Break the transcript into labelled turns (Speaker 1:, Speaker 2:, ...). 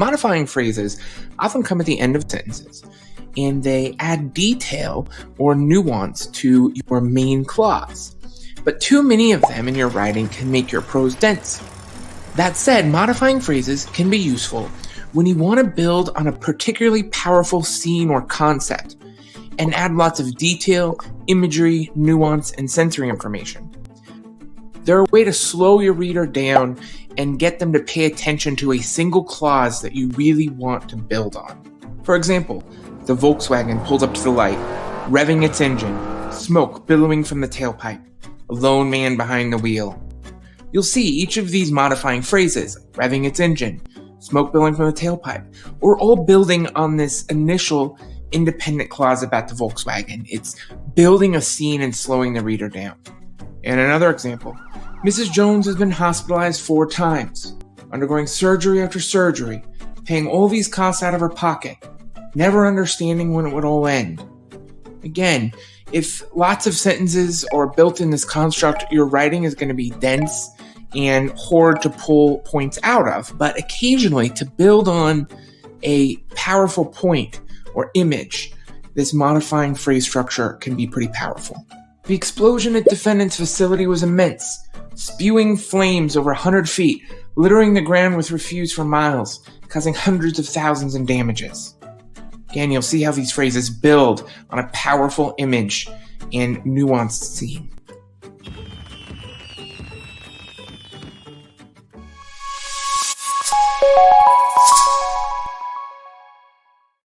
Speaker 1: Modifying phrases often come at the end of sentences, and they add detail or nuance to your main clause. But too many of them in your writing can make your prose dense. That said, modifying phrases can be useful when you want to build on a particularly powerful scene or concept and add lots of detail, imagery, nuance, and sensory information. They're a way to slow your reader down and get them to pay attention to a single clause that you really want to build on. For example, the Volkswagen pulls up to the light, revving its engine, smoke billowing from the tailpipe, a lone man behind the wheel. You'll see each of these modifying phrases, revving its engine, smoke billowing from the tailpipe, are all building on this initial independent clause about the Volkswagen. It's building a scene and slowing the reader down. And another example, Mrs. Jones has been hospitalized 4 times, undergoing surgery after surgery, paying all these costs out of her pocket, never understanding when it would all end. Again, if lots of sentences are built in this construct, your writing is going to be dense and hard to pull points out of. But occasionally, to build on a powerful point or image, this modifying phrase structure can be pretty powerful. The explosion at defendant's facility was immense, spewing flames over 100 feet, littering the ground with refuse for miles, causing hundreds of thousands in damages. Again, you'll see how these phrases build on a powerful image and nuanced scene.